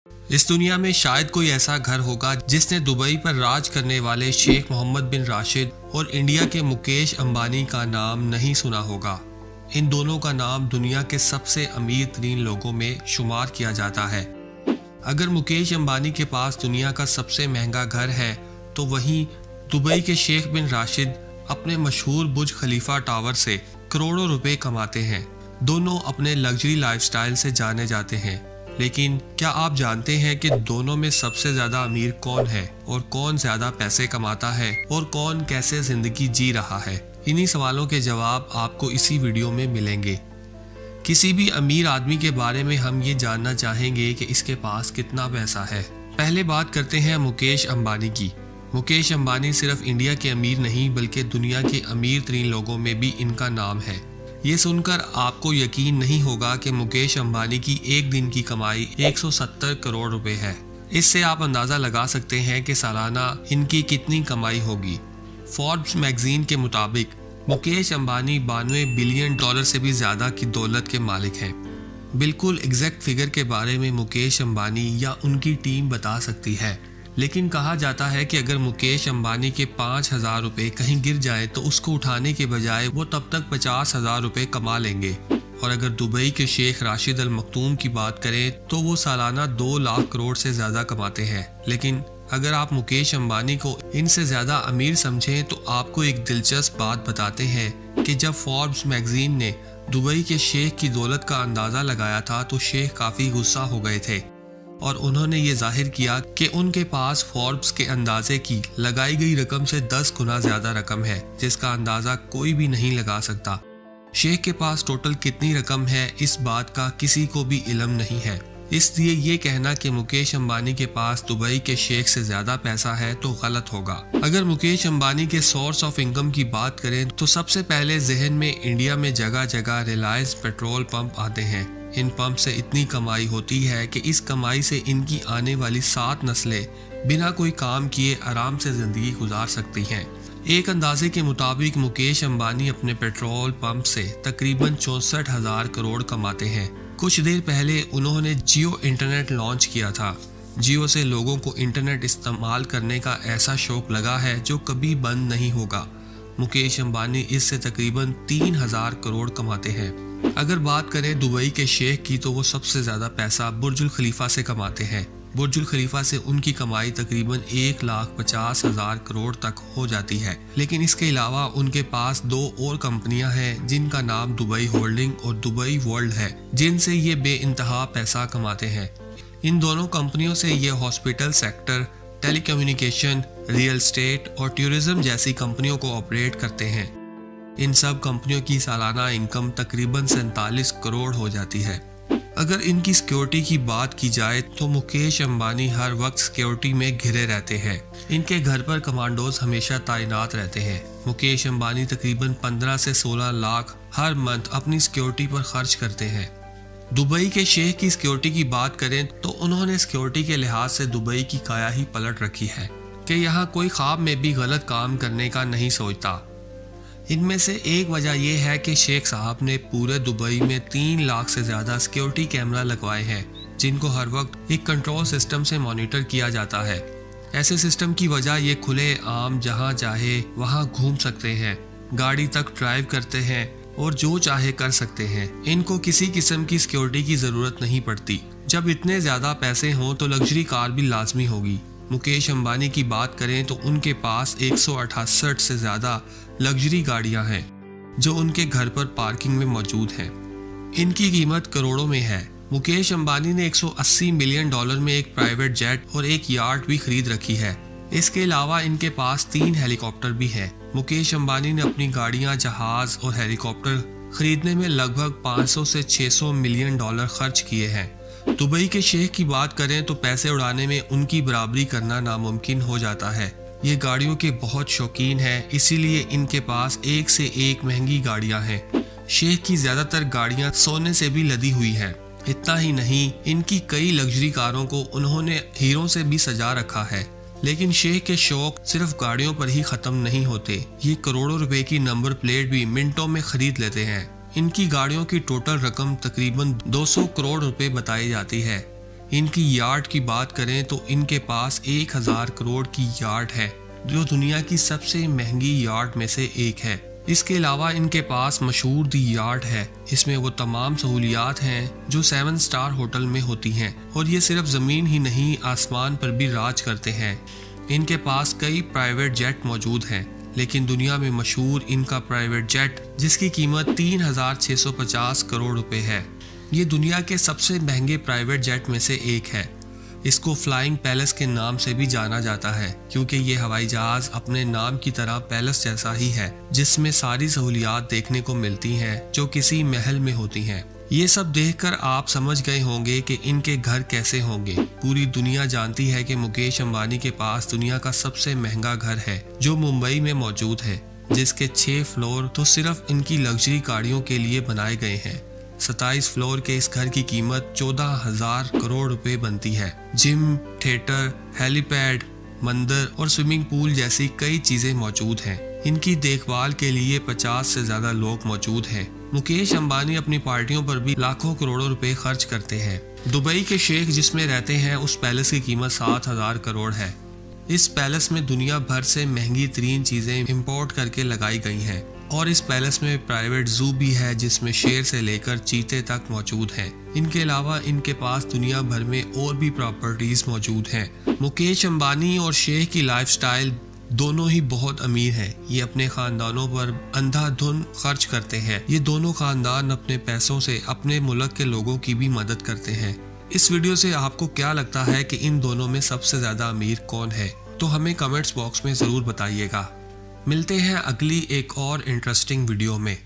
इस दुनिया में शायद कोई ऐसा घर होगा जिसने दुबई पर राज करने वाले शेख मोहम्मद बिन राशिद और इंडिया के मुकेश अंबानी का नाम नहीं सुना होगा। इन दोनों का नाम दुनिया के सबसे अमीर तरीन लोगों में शुमार किया जाता है। अगर मुकेश अंबानी के पास दुनिया का सबसे महंगा घर है तो वहीं दुबई के शेख बिन राशिद अपने मशहूर बुर्ज खलीफा टावर से करोड़ों रुपए कमाते हैं। दोनों अपने लग्जरी लाइफस्टाइल से जाने जाते हैं, लेकिन क्या आप जानते हैं कि दोनों में सबसे ज्यादा अमीर कौन है और कौन ज्यादा पैसे कमाता है और कौन कैसे जिंदगी जी रहा है? इन्हीं सवालों के जवाब आपको इसी वीडियो में मिलेंगे। किसी भी अमीर आदमी के बारे में हम ये जानना चाहेंगे कि इसके पास कितना पैसा है। पहले बात करते हैं मुकेश अंबानी की। मुकेश अंबानी सिर्फ इंडिया के अमीर नहीं बल्कि दुनिया के अमीर तरीन लोगों में भी इनका नाम है। ये सुनकर आपको यकीन नहीं होगा कि मुकेश अंबानी की एक दिन की कमाई 170 करोड़ रुपए है। इससे आप अंदाजा लगा सकते हैं कि सालाना इनकी कितनी कमाई होगी। फोर्ब्स मैगजीन के मुताबिक मुकेश अंबानी 92 बिलियन डॉलर से भी ज्यादा की दौलत के मालिक हैं। बिल्कुल एग्जैक्ट फिगर के बारे में मुकेश अंबानी या उनकी टीम बता सकती है, लेकिन कहा जाता है कि अगर मुकेश अंबानी के 5,000 रुपए कहीं गिर जाए तो उसको उठाने के बजाय वो तब तक 50,000 रुपए कमा लेंगे। और अगर दुबई के शेख राशिद अल मखतूम की बात करें तो वो सालाना 2 लाख करोड़ से ज्यादा कमाते हैं। लेकिन अगर आप मुकेश अंबानी को इनसे ज्यादा अमीर समझें तो आपको एक दिलचस्प बात बताते हैं कि जब फोर्ब्स मैगजीन ने दुबई के शेख की दौलत का अंदाजा लगाया था तो शेख काफी गुस्सा हो गए थे और उन्होंने ये जाहिर किया कि उनके पास फोर्ब्स के अंदाजे की लगाई गई रकम से 10 गुना ज्यादा रकम है, जिसका अंदाजा कोई भी नहीं लगा सकता। शेख के पास टोटल कितनी रकम है इस बात का किसी को भी इल्म नहीं है। इसलिए ये कहना कि मुकेश अंबानी के पास दुबई के शेख से ज्यादा पैसा है तो गलत होगा। अगर मुकेश अंबानी के सोर्स ऑफ इनकम की बात करें तो सबसे पहले जहन में इंडिया में जगह जगह रिलायंस पेट्रोल पंप आते हैं। इन पंप से इतनी कमाई होती है कि इस कमाई से इनकी आने वाली 7 नस्लें बिना कोई काम किए आराम से जिंदगी गुजार सकती हैं। एक अंदाजे के मुताबिक मुकेश अंबानी अपने पेट्रोल पंप से तकरीबन 64,000 करोड़ कमाते हैं। कुछ देर पहले उन्होंने जियो इंटरनेट लॉन्च किया था। जियो से लोगों को इंटरनेट इस्तेमाल करने का ऐसा शौक लगा है जो कभी बंद नहीं होगा। मुकेश अंबानी इससे तकरीबन 3,000 करोड़ कमाते हैं। अगर बात करें दुबई के शेख की तो वो सबसे ज्यादा पैसा बुर्ज खलीफा से कमाते हैं। बुर्ज खलीफा से उनकी कमाई तकरीबन 1,50,000 करोड़ तक हो जाती है। लेकिन इसके अलावा उनके पास 2 और कंपनियां हैं जिनका नाम दुबई होल्डिंग और दुबई वर्ल्ड है, जिनसे ये बेइंतहा पैसा कमाते हैं। इन दोनों कंपनियों से ये hospital sector, telecommunication, real estate और टूरिज्म जैसी कंपनियों को ऑपरेट करते हैं। इन सब कंपनियों की सालाना इनकम तकरीबन 47 करोड़ हो जाती है। अगर इनकी सिक्योरिटी की बात की जाए तो मुकेश अंबानी हर वक्त सिक्योरिटी में घिरे रहते हैं। इनके घर पर कमांडोज हमेशा तैनात रहते हैं। मुकेश अंबानी तकरीबन 15 से 16 लाख हर मंथ अपनी सिक्योरिटी पर खर्च करते हैं। दुबई के शेख की सिक्योरिटी की बात करें तो उन्होंने सिक्योरिटी के लिहाज से दुबई की काया ही पलट रखी है कि यहाँ कोई ख्वाब में भी गलत काम करने का नहीं सोचता। इनमें से एक वजह यह है कि शेख साहब ने पूरे दुबई में 3 लाख से ज्यादा सिक्योरिटी कैमरा लगवाए हैं, जिनको हर वक्त एक कंट्रोल सिस्टम से मॉनिटर किया जाता है। ऐसे सिस्टम की वजह ये खुले आम जहां चाहे वहां घूम सकते हैं, गाड़ी तक ड्राइव करते हैं और जो चाहे कर सकते हैं। इनको किसी किस्म की सिक्योरिटी की जरूरत नहीं पड़ती। जब इतने ज्यादा पैसे हों तो लग्जरी कार भी लाजमी होगी। मुकेश अंबानी की बात करें तो उनके पास 168 से ज्यादा लग्जरी गाड़ियां हैं जो उनके घर पर पार्किंग में मौजूद हैं। इनकी कीमत करोड़ों में है। मुकेश अंबानी ने 180 मिलियन डॉलर में एक प्राइवेट जेट और एक यार्ड भी खरीद रखी है। इसके अलावा इनके पास 3 हेलीकॉप्टर भी हैं। मुकेश अंबानी ने अपनी गाड़ियां, जहाज और हेलीकॉप्टर खरीदने में लगभग 500 से 600 मिलियन डॉलर खर्च किए हैं। दुबई के शेख की बात करें तो पैसे उड़ाने में उनकी बराबरी करना नामुमकिन हो जाता है। ये गाड़ियों के बहुत शौकीन हैं, इसीलिए इनके पास एक से एक महंगी गाड़ियां हैं। शेख की ज्यादातर गाड़ियां सोने से भी लदी हुई हैं। इतना ही नहीं, इनकी कई लग्जरी कारों को उन्होंने हीरों से भी सजा रखा है। लेकिन शेख के शौक सिर्फ गाड़ियों पर ही खत्म नहीं होते। ये करोड़ों रुपए की नंबर प्लेट भी मिनटों में खरीद लेते हैं। इनकी गाड़ियों की टोटल रकम तकरीबन 200 करोड़ रुपए बताई जाती है। इनकी यार्ड की बात करें तो इनके पास 1000 करोड़ की यार्ड है, जो दुनिया की सबसे महंगी यार्ड में से एक है। इसके अलावा इनके पास मशहूर दी यार्ड है। इसमें वो तमाम सहूलियात हैं जो 7 स्टार होटल में होती हैं, और ये सिर्फ ज़मीन ही नहीं आसमान पर भी राज करते हैं। इनके पास कई प्राइवेट जेट मौजूद हैं, लेकिन दुनिया में मशहूर इनका प्राइवेट जेट जिसकी कीमत 3650 करोड़ रुपए है, ये दुनिया के सबसे महंगे प्राइवेट जेट में से एक है। इसको फ्लाइंग पैलेस के नाम से भी जाना जाता है, क्योंकि ये हवाई जहाज अपने नाम की तरह पैलेस जैसा ही है, जिसमें सारी सहूलियात देखने को मिलती हैं जो किसी महल में होती हैं। ये सब देखकर आप समझ गए होंगे कि इनके घर कैसे होंगे। पूरी दुनिया जानती है कि मुकेश अंबानी के पास दुनिया का सबसे महंगा घर है, जो मुंबई में मौजूद है, जिसके 6 फ्लोर तो सिर्फ इनकी लग्जरी गाड़ियों के लिए बनाए गए हैं। 27 फ्लोर के इस घर की कीमत 14,000 करोड़ रुपए बनती है। जिम, थिएटर, हेलीपैड, मंदिर और स्विमिंग पूल जैसी कई चीजें मौजूद हैं। इनकी देखभाल के लिए 50 से ज्यादा लोग मौजूद हैं। मुकेश अंबानी अपनी पार्टियों पर भी लाखों करोड़ों रुपए खर्च करते हैं। दुबई के शेख जिसमें रहते हैं, उस पैलेस की कीमत 7,000 करोड़ है। इस पैलेस में दुनिया भर से महंगी तरीन चीजें इंपोर्ट करके लगाई गई हैं, और इस पैलेस में प्राइवेट जू भी है जिसमें शेर से लेकर चीते तक मौजूद हैं। इनके अलावा इनके पास दुनिया भर में और भी प्रॉपर्टीज मौजूद हैं। मुकेश अंबानी और शेख की लाइफस्टाइल दोनों ही बहुत अमीर हैं। ये अपने खानदानों पर अंधाधुन खर्च करते हैं। ये दोनों खानदान अपने पैसों से अपने मुल्क के लोगों की भी मदद करते हैं। इस वीडियो से आपको क्या लगता है कि इन दोनों में सबसे ज्यादा अमीर कौन है? तो हमें कमेंट्स बॉक्स में जरूर बताइएगा। मिलते हैं अगली एक और इंटरेस्टिंग वीडियो में।